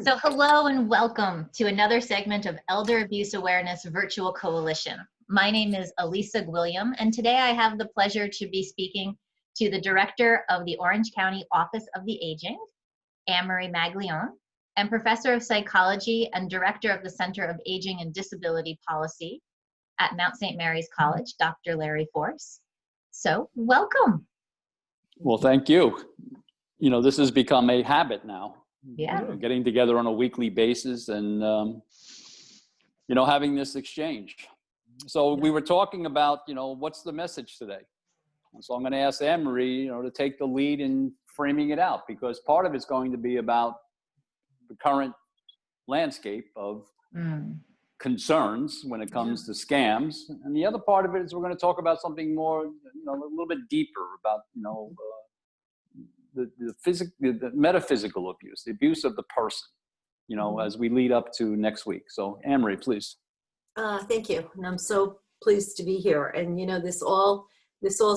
So hello and welcome to another segment of Elder Abuse Awareness Virtual Coalition. My name is Elisa Gwilliam, and today I have the pleasure to be speaking to the Director of the Orange County Office of the Aging, Anne-Marie Maglione, and Professor of Psychology and Director of the Center of Aging and Disability Policy at Mount St. Mary's College, Dr. Larry Force. So welcome. Well, thank you. You know, this has become a habit now. Yeah. You know, getting together on a weekly basis and, you know, having this exchange. So we were talking about, you know, what's the message today? And so I'm going to ask Anne-Marie, you know, to take the lead in framing it out, because part of it's going to be about the current landscape of concerns when it comes to scams. And the other part of it is we're going to talk about something more, you know, a little bit deeper about, you know, the metaphysical abuse, the abuse of the person, you know, as we lead up to next week. So Anne-Marie, please. Thank you. And I'm so pleased to be here. And, you know, this all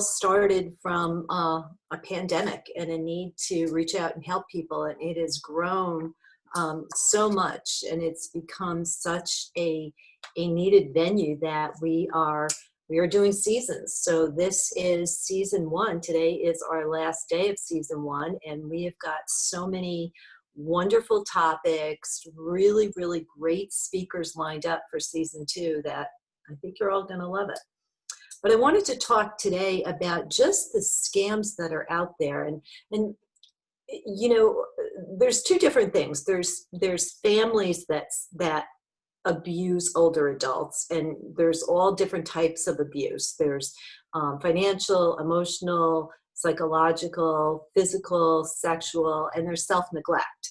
started from a pandemic and a need to reach out and help people. And it has grown so much, and it's become such a needed venue that we are doing seasons. So this is season 1. Today is our last day of season 1, and we have got so many wonderful topics, really, really great speakers lined up for season 2 that I think you're all going to love it. But I wanted to talk today about just the scams that are out there. And you know, there's two different things. There's families that abuse older adults, and there's all different types of abuse. There's financial, emotional, psychological, physical, sexual, and there's self-neglect.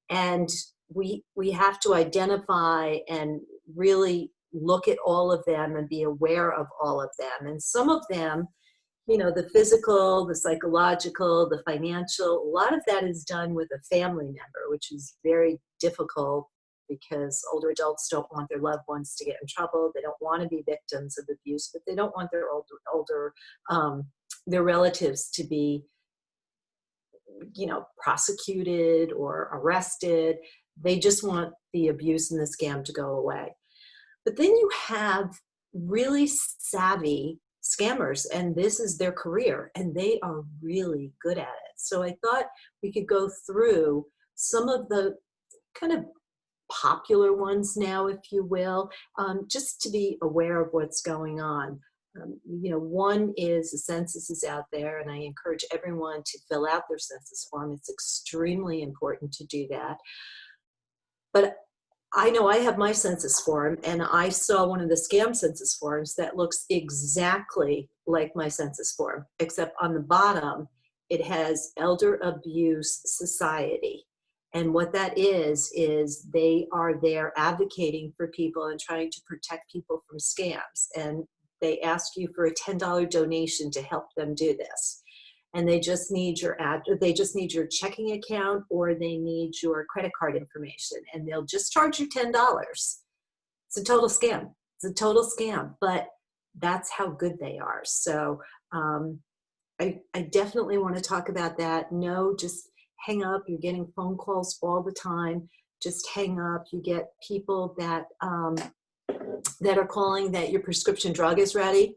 And we have to identify and really look at all of them and be aware of all of them. And some of them, you know, the physical, the psychological, the financial, a lot of that is done with a family member, which is very difficult because older adults don't want their loved ones to get in trouble. They don't want to be victims of abuse, but they don't want their their relatives to be, you know, prosecuted or arrested. They just want the abuse and the scam to go away. But then you have really savvy scammers, and this is their career, and they are really good at it. So I thought we could go through some of the kind of popular ones now, if you will, just to be aware of what's going on. You know, one is the census is out there, and I encourage everyone to fill out their census form. It's extremely important to do that. But I know I have my census form, and I saw one of the scam census forms that looks exactly like my census form, except on the bottom, it has Elder Abuse Society. And what that is they are there advocating for people and trying to protect people from scams. And they ask you for a $10 donation to help them do this. And they just need your checking account, or they need your credit card information, and they'll just charge you $10. It's a total scam. It's a total scam, but that's how good they are. So I definitely want to talk about that. No, just hang up. You're getting phone calls all the time. Just hang up. You get people that are calling that your prescription drug is ready,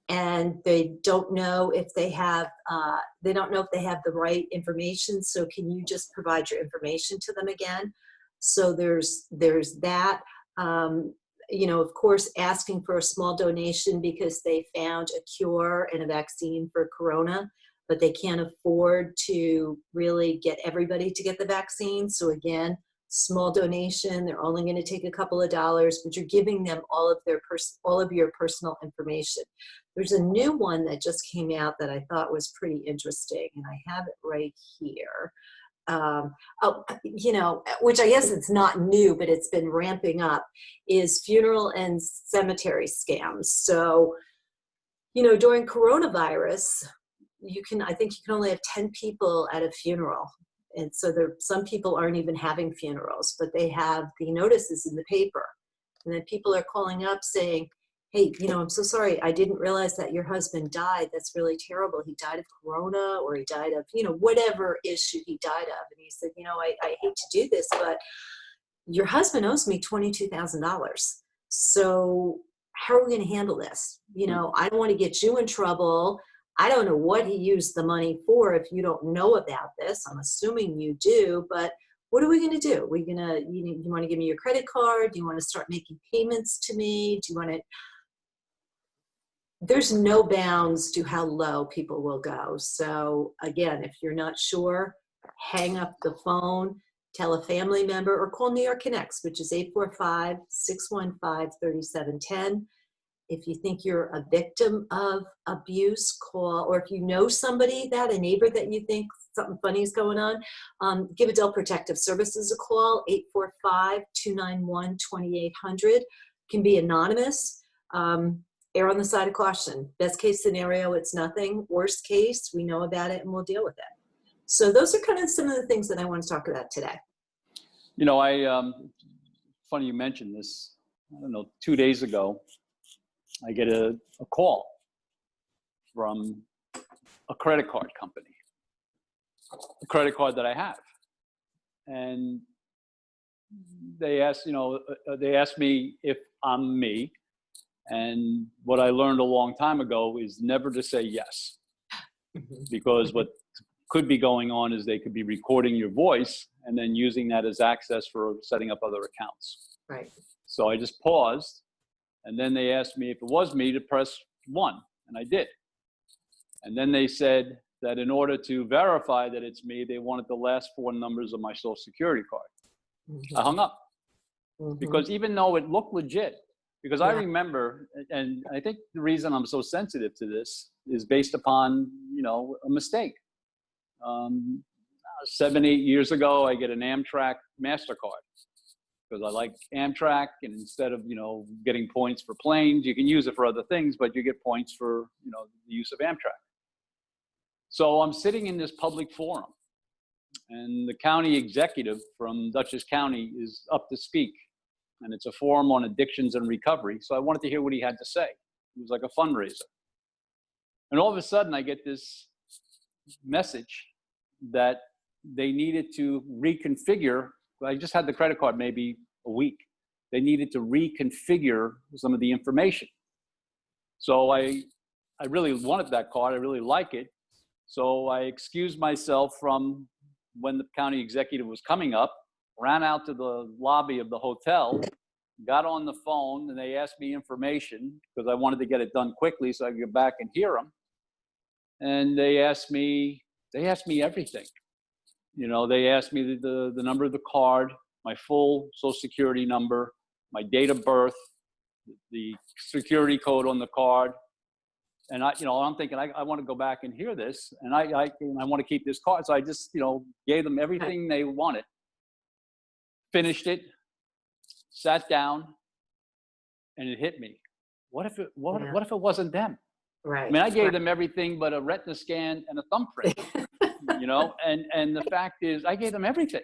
and they don't know if they have the right information. So can you just provide your information to them again? So there's that. You know, of course, asking for a small donation because they found a cure and a vaccine for corona, but they can't afford to really get everybody to get the vaccine. So again, small donation, they're only going to take a couple of dollars, but you're giving them all of your personal information. There's a new one that just came out that I thought was pretty interesting, and I have it right here. You know, which I guess it's not new, but it's been ramping up, is funeral and cemetery scams. So, you know, during coronavirus, I think you can only have 10 people at a funeral. And so some people aren't even having funerals, but they have the notices in the paper. And then people are calling up saying, hey, I'm so sorry. I didn't realize that your husband died. That's really terrible. He died of corona, or he died of, whatever issue he died of. And he said, I hate to do this, but your husband owes me $22,000. So how are we going to handle this? I don't want to get you in trouble. I don't know what he used the money for if you don't know about this. I'm assuming you do, but what are we going to do? We're going to, you want to give me your credit card? Do you want to start making payments to me? Do you want to? There's no bounds to how low people will go. So again, if you're not sure, hang up the phone, tell a family member, or call New York Connects, which is 845-615-3710. If you think you're a victim of abuse, call, or if you know somebody, a neighbor that you think something funny is going on, give Adult Protective Services a call, 845-291-2800. Can be anonymous. Err on the side of caution. Best case scenario, it's nothing. Worst case, we know about it and we'll deal with it. So those are kind of some of the things that I want to talk about today. Funny you mentioned this. I don't know, 2 days ago, I get a call from a credit card company, a credit card that I have. And they asked me if I'm me. And what I learned a long time ago is never to say yes, because what could be going on is they could be recording your voice and then using that as access for setting up other accounts. Right. So I just paused, and then they asked me if it was me to press 1, and I did. And then they said that in order to verify that it's me, they wanted the last 4 numbers of my Social Security card. Mm-hmm. I hung up, Mm-hmm. because even though it looked legit, because I remember, and I think the reason I'm so sensitive to this is based upon, a mistake. 7, 8 years ago, I get an Amtrak MasterCard because I like Amtrak, and instead of, getting points for planes, you can use it for other things, but you get points for, the use of Amtrak. So I'm sitting in this public forum, and the county executive from Dutchess County is up to speak. And it's a forum on addictions and recovery. So I wanted to hear what he had to say. It was like a fundraiser. And all of a sudden, I get this message that they needed to reconfigure. I just had the credit card maybe a week. They needed to reconfigure some of the information. So I really wanted that card. I really like it. So I excused myself from when the county executive was coming up, ran out to the lobby of the hotel, got on the phone, and they asked me information because I wanted to get it done quickly so I could get back and hear them. And they asked me everything. They asked me the number of the card, my full Social Security number, my date of birth, the security code on the card. And I'm thinking, I want to go back and hear this, and I want to keep this card. So I just, gave them everything they wanted. Finished it, sat down, and it hit me. What if it wasn't them? Right. I mean, I gave them everything but a retina scan and a thumbprint, and the fact is I gave them everything.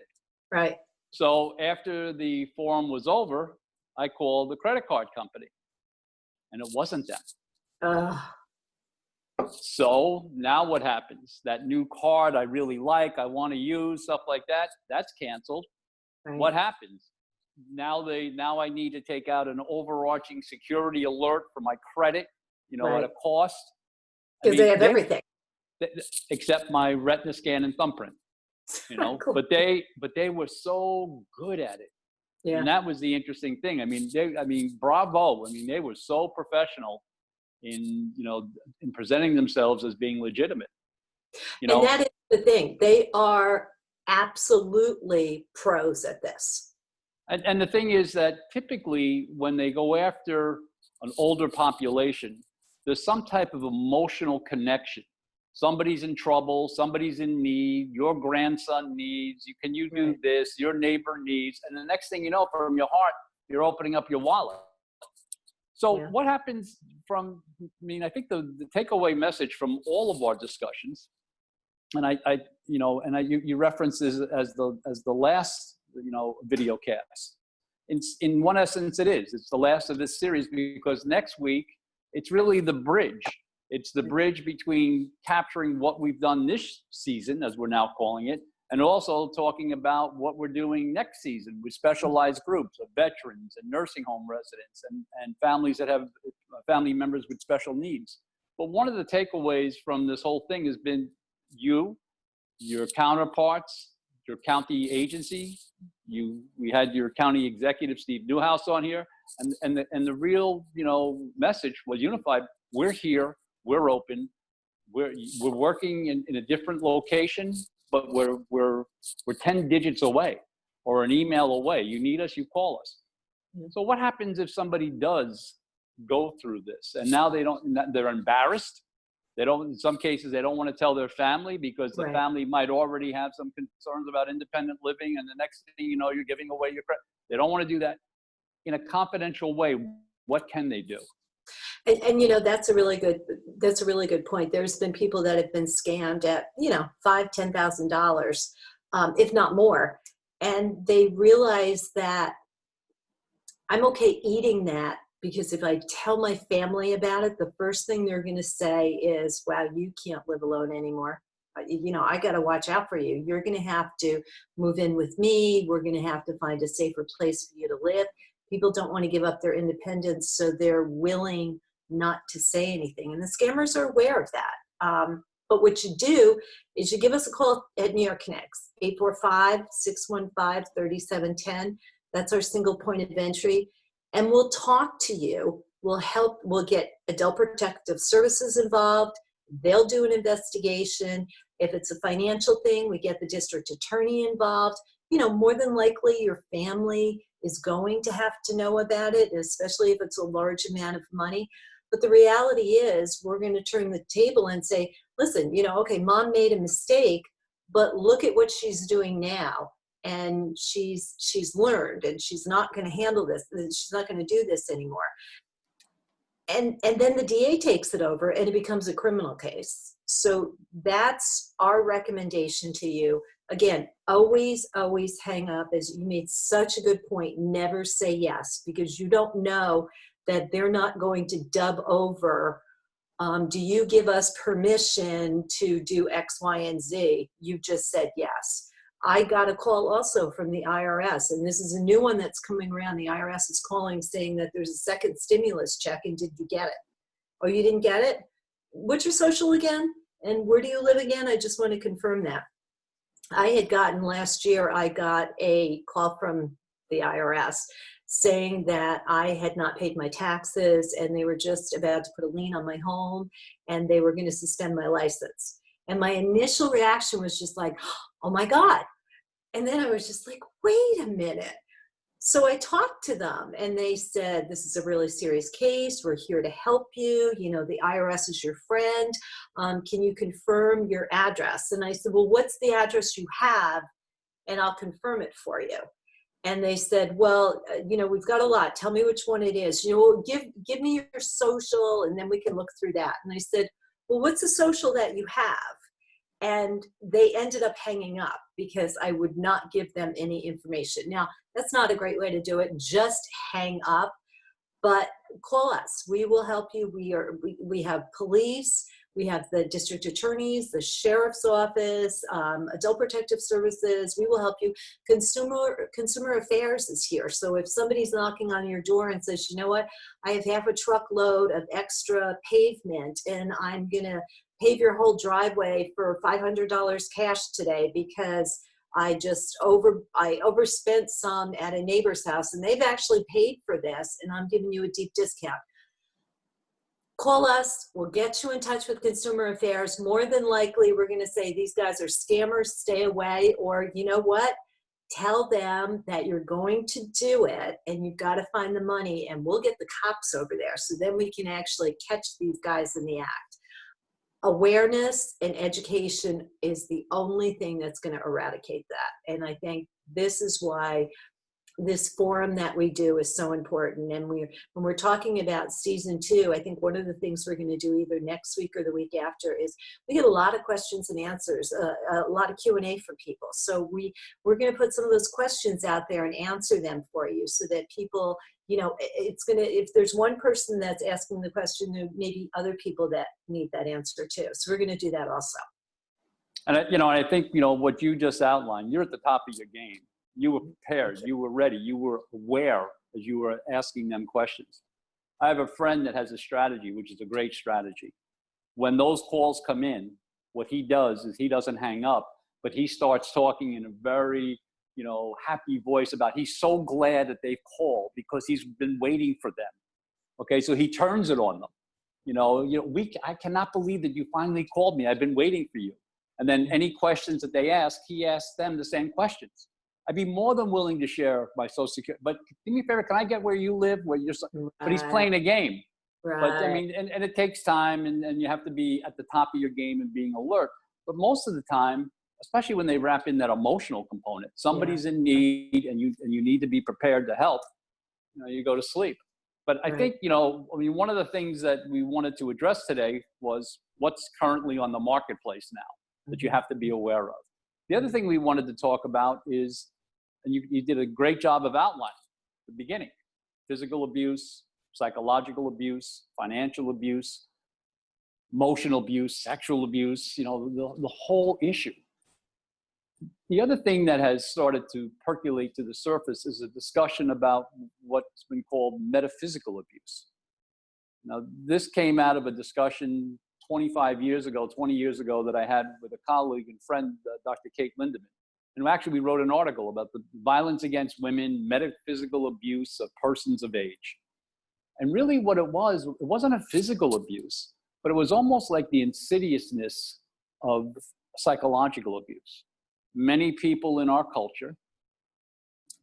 Right. So after the forum was over, I called the credit card company, and it wasn't them. So now what happens? That new card I really like, I want to use, stuff like that, that's canceled. Right. What happens? Now I need to take out an overarching security alert for my credit, right, at a cost. Because they have everything. Except my retina scan and thumbprint, cool. but they were so good at it. Yeah. And that was the interesting thing. Bravo. They were so professional in presenting themselves as being legitimate. And that is the thing. They are absolutely pros at this. And the thing is that typically when they go after an older population, there's some type of emotional connection. Somebody's in trouble, somebody's in need, your grandson needs, can you do this, your neighbor needs, and the next thing you know, from your heart, you're opening up your wallet. So what happens I think the takeaway message from all of our discussions, and you referenced this as the last, video cast, in one essence, it is. It's the last of this series because next week, it's really the bridge. It's the bridge between capturing what we've done this season, as we're now calling it, and also talking about what we're doing next season with specialized groups of veterans and nursing home residents and families that have family members with special needs. But one of the takeaways from this whole thing has been you, your counterparts, your county agency. We had your county executive, Steve Newhouse, on here, and the real, message was unified. We're here. We're open. We're working in a different location, but we're 10 digits away or an email away. You need us, you call us. So what happens if somebody does go through this and now they're embarrassed? In some cases, they don't want to tell their family because the family might already have some concerns about independent living. And the next thing you know, you're giving away your credit. They don't want to do that in a confidential way. What can they do? And that's a really good point. There's been people that have been scammed at $5,000-$10,000, if not more, and they realize that I'm okay eating that because if I tell my family about it, the first thing they're going to say is, "Wow, you can't live alone anymore. I got to watch out for you. You're going to have to move in with me. We're going to have to find a safer place for you to live." People don't want to give up their independence, so they're willing not to say anything. And the scammers are aware of that. But what you do is you give us a call at New York Connects, 845-615-3710. That's our single point of entry. And we'll talk to you. We'll get adult protective services involved. They'll do an investigation. If it's a financial thing, we get the district attorney involved. More than likely your family is going to have to know about it, especially if it's a large amount of money. But the reality is we're going to turn the table and say, listen, okay, mom made a mistake, but look at what she's doing now. And she's learned and she's not going to handle this. She's not going to do this anymore. And then the DA takes it over and it becomes a criminal case. So that's our recommendation to you. Again, always hang up. As you made such a good point, never say yes, because you don't know that they're not going to dub over, do you give us permission to do X, Y, and Z? You just said yes. I got a call also from the IRS, and this is a new one that's coming around. The IRS is calling saying that there's a second stimulus check, and did you get it? Oh, you didn't get it? What's your social again? And where do you live again? I just want to confirm that. I had gotten last year, I got a call from the IRS saying that I had not paid my taxes and they were just about to put a lien on my home and they were going to suspend my license. And my initial reaction was just like, oh my God. And then I was just like, wait a minute. So I talked to them and they said, this is a really serious case. We're here to help you. The IRS is your friend. Can you confirm your address? And I said, well, what's the address you have? And I'll confirm it for you. And they said, well, we've got a lot. Tell me which one it is. Give me your social and then we can look through that. And I said, well, what's the social that you have? And they ended up hanging up because I would not give them any information. Now, that's not a great way to do it. Just hang up, but call us. We will help you. We have police. We have the district attorneys, the sheriff's office, adult protective services. We will help you. Consumer affairs is here. So if somebody's knocking on your door and says, you know what, I have half a truckload of extra pavement and I'm going to pave your whole driveway for $500 cash today because I overspent some at a neighbor's house and they've actually paid for this and I'm giving you a deep discount. Call us. We'll get you in touch with Consumer Affairs. More than likely, we're going to say these guys are scammers, stay away. Or you know what? Tell them that you're going to do it and you've got to find the money and we'll get the cops over there. So then we can actually catch these guys in the act. Awareness and education is the only thing that's going to eradicate that. And I think this is why this forum that we do is so important. And when we're talking about season 2, I think one of the things we're going to do either next week or the week after is we get a lot of questions and answers, a lot of Q&A from people. So we're going to put some of those questions out there and answer them for you so that people, it's going to, if there's one person that's asking the question, there may be other people that need that answer too. So we're going to do that also. And I think, what you just outlined, you're at the top of your game. You were prepared, you were ready, you were aware as you were asking them questions. I have a friend that has a strategy, which is a great strategy. When those calls come in, what he does is he doesn't hang up, but he starts talking in a very, happy voice about he's so glad that they've called because he's been waiting for them. Okay, so he turns it on them. I cannot believe that you finally called me. I've been waiting for you. And then any questions that they ask, he asks them the same questions. I'd be more than willing to share my social security, but do me a favor, can I get where you live, where you're, right. But he's playing a game. Right. But I mean, and it takes time and you have to be at the top of your game and being alert. But most of the time, especially when they wrap in that emotional component, somebody's in need and you need to be prepared to help, you go to sleep. But I think, one of the things that we wanted to address today was what's currently on the marketplace now that you have to be aware of. The other thing we wanted to talk about is, and you did a great job of outlining at the beginning, physical abuse, psychological abuse, financial abuse, emotional abuse, sexual abuse, the whole issue. The other thing that has started to percolate to the surface is a discussion about what's been called metaphysical abuse. Now, this came out of a discussion 20 years ago that I had with a colleague and friend, Dr. Kate Lindemann. And actually, we wrote an article about the violence against women, metaphysical abuse of persons of age. And really what it wasn't a physical abuse, but it was almost like the insidiousness of psychological abuse. Many people in our culture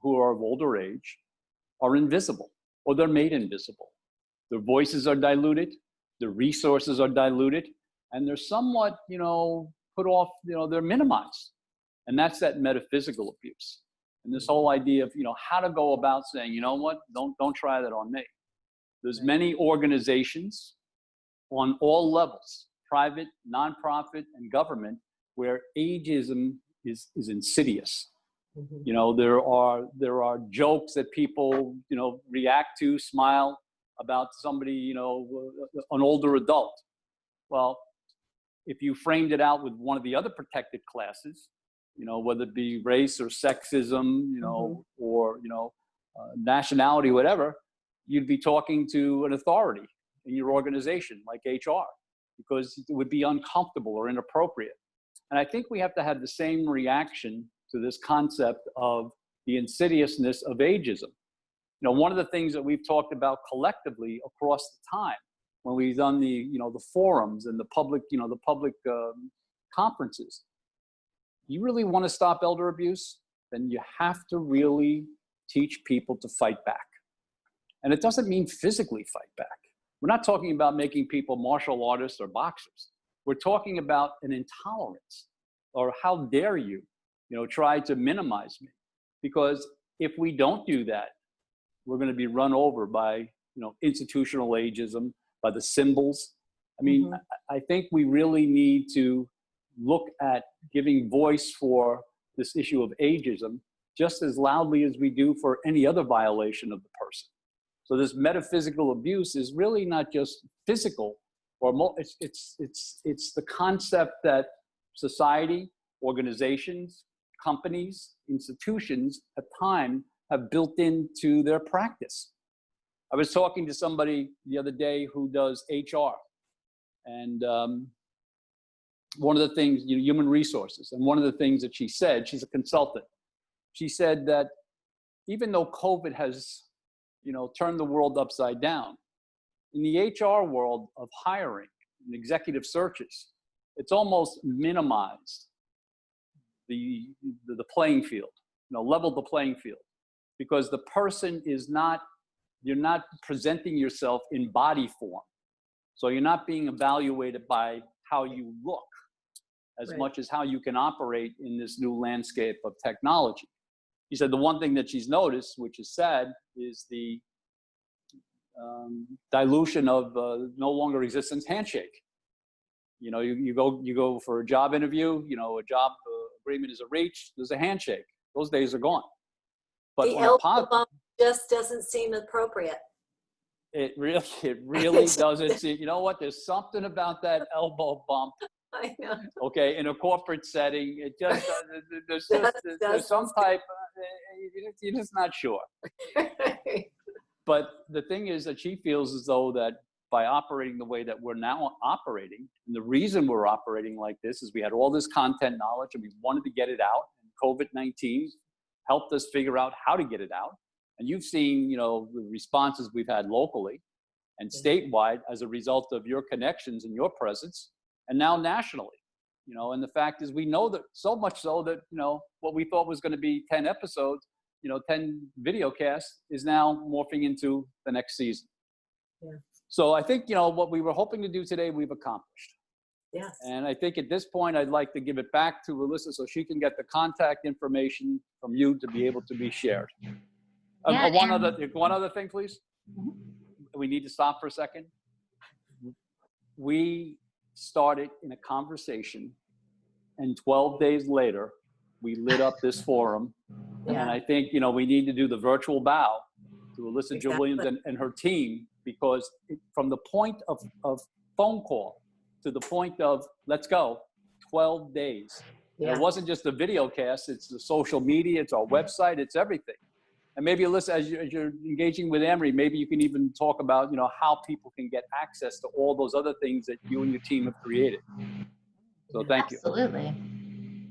who are of older age are invisible, or they're made invisible. Their voices are diluted, their resources are diluted, and they're somewhat, put off, they're minimized. And that's that metaphysical abuse. And this whole idea of, how to go about saying, you know what, don't try that on me. There's many organizations on all levels, private, nonprofit, and government, where ageism is insidious. Mm-hmm. There are jokes that people, react to, smile about somebody, an older adult. Well, if you framed it out with one of the other protected classes, whether it be race or sexism, mm-hmm. or, nationality, whatever, you'd be talking to an authority in your organization like HR, because it would be uncomfortable or inappropriate. And I think we have to have the same reaction to this concept of the insidiousness of ageism. One of the things that we've talked about collectively across the time when we've done the forums and the public conferences, you really want to stop elder abuse, then you have to really teach people to fight back. And it doesn't mean physically fight back. We're not talking about making people martial artists or boxers. We're talking about an intolerance, or how dare you, try to minimize me. Because if we don't do that, we're going to be run over by, institutional ageism, by the symbols. I mean, mm-hmm. I think we really need to look at giving voice for this issue of ageism just as loudly as we do for any other violation of the person. So this metaphysical abuse is really not just physical, or it's the concept that society, organizations, companies, institutions at times have built into their practice. I was talking to somebody the other day who does HR, and one of the things, human resources, and one of the things that she said, she's a consultant, she said that even though COVID has, turned the world upside down, in the HR world of hiring and executive searches, it's almost minimized the playing field, leveled the playing field, because the person is not, you're not presenting yourself in body form. So you're not being evaluated by how you look as right. much as how you can operate in this new landscape of technology. she said the one thing that she's noticed, which is sad, is the dilution of no longer existence handshake. You know, you go for a job interview, you know, a job agreement is reached, there's a handshake. Those days are gone. But The elbow bump just doesn't seem appropriate. it really doesn't see, you know what, there's something about that elbow bump. I know. Okay, in a corporate setting, it just there's some type, you're just not sure. But the thing is that she feels as though that by operating the way that we're now operating, and the reason we're operating like this is we had all this content knowledge and we wanted to get it out. And COVID-19 helped us figure out how to get it out. And you've seen, you know, the responses we've had locally and statewide as a result of your connections and your presence, and now nationally. You know, and the fact is we know that so much so that, you know, what we thought was going to be 10 episodes, you know, 10 video casts is now morphing into the next season. Yeah. So I think, you know, what we were hoping to do today, we've accomplished. Yes. And I think at this point, I'd like to give it back to Alyssa so she can get the contact information from you to be able to be shared. Yeah, One other thing, please. We need to stop for a second. We started in a conversation, and 12 days later, we lit up this forum. Yeah. And I think, you know, we need to do the virtual bow to Alyssa Jill Williams and her team, because from the point of phone call to the point of let's go, 12 days. Yeah. And it wasn't just a video cast, it's the social media, it's our website, it's everything. And maybe Alyssa, as you're engaging with Emery, maybe you can even talk about, you know, how people can get access to all those other things that you and your team have created. So thank you. Absolutely.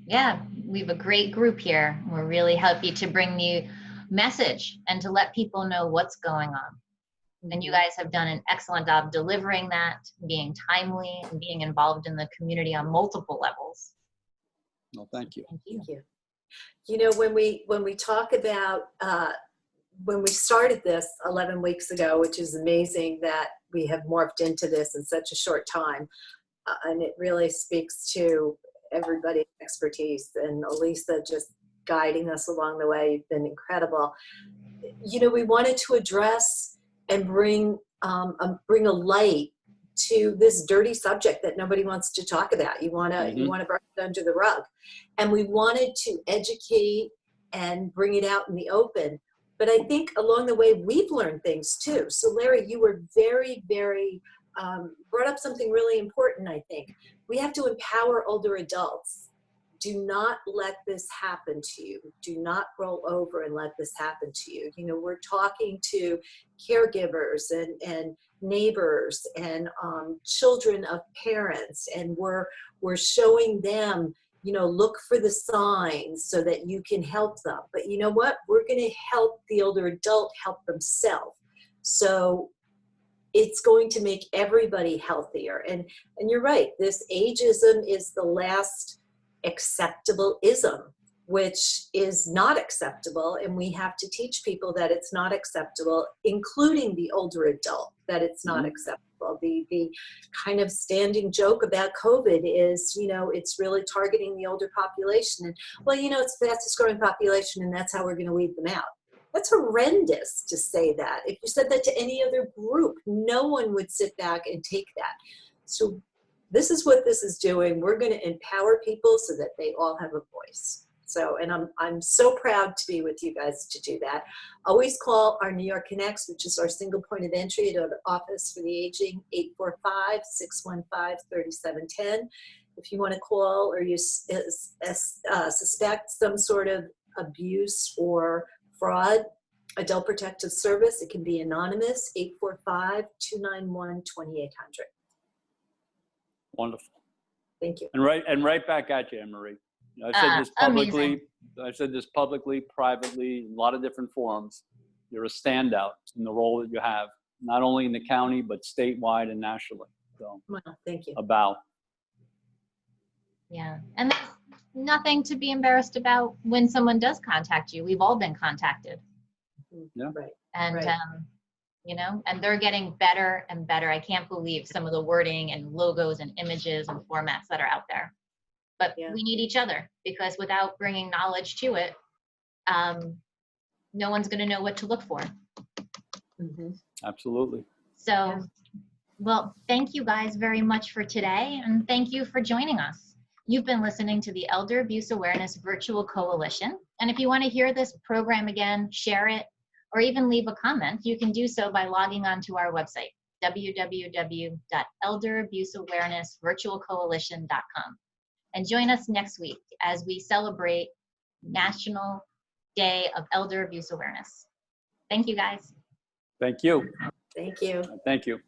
Yeah, we have a great group here. We're really happy to bring you message and to let people know what's going on. And you guys have done an excellent job delivering that, being timely, and being involved in the community on multiple levels. No, thank you. Thank you. Thank you. You know, when we talk about when we started this 11 weeks ago, which is amazing that we have morphed into this in such a short time, and it really speaks to everybody's expertise, and Elisa just guiding us along the way. You've been incredible. You know, we wanted to address and bring a light to this dirty subject that nobody wants to talk about. You want to brush it under the rug, and we wanted to educate and bring it out in the open. But I think along the way we've learned things too. So Larry, you were very, very brought up something really important. I think we have to empower older adults. Do not let this happen to you. Do not roll over and let this happen to you. You know, we're talking to caregivers and neighbors and children of parents, and we're showing them, you know, look for the signs so that you can help them. But you know what? We're going to help the older adult help themselves. So it's going to make everybody healthier. And you're right, this ageism is the last acceptable ism, which is not acceptable, and we have to teach people that it's not acceptable, including the older adult, that it's not acceptable. The kind of standing joke about COVID is, you know, it's really targeting the older population, and well, you know, it's the fastest growing population and that's how we're going to weed them out. That's horrendous to say that. If you said that to any other group, no one would sit back and take that. So this is what this is doing. We're going to empower people so that they all have a voice. So, and I'm so proud to be with you guys to do that. Always call our New York Connects, which is our single point of entry at our Office for the Aging, 845-615-3710. If you want to call or you suspect some sort of abuse or fraud, Adult Protective Service, it can be anonymous, 845-291-2800. Wonderful. Thank you. And right back at you, Anne-Marie. You know, I've said this publicly. Amazing. I've said this publicly, privately, in a lot of different forums. You're a standout in the role that you have, not only in the county, but statewide and nationally. So, Well, thank you. a bow. Yeah, and there's nothing to be embarrassed about when someone does contact you. We've all been contacted. Yeah. Right. And, Right. you know, and they're getting better and better. I can't believe some of the wording and logos and images and formats that are out there. But Yeah. we need each other, because without bringing knowledge to it, no one's going to know what to look for. Absolutely. So, well, thank you guys very much for today, and thank you for joining us. You've been listening to the Elder Abuse Awareness Virtual Coalition, and if you want to hear this program again, share it, or even leave a comment, you can do so by logging on to our website, www.elderabuseawarenessvirtualcoalition.com. And join us next week as we celebrate National Day of Elder Abuse Awareness. Thank you, guys. Thank you. Thank you. Thank you.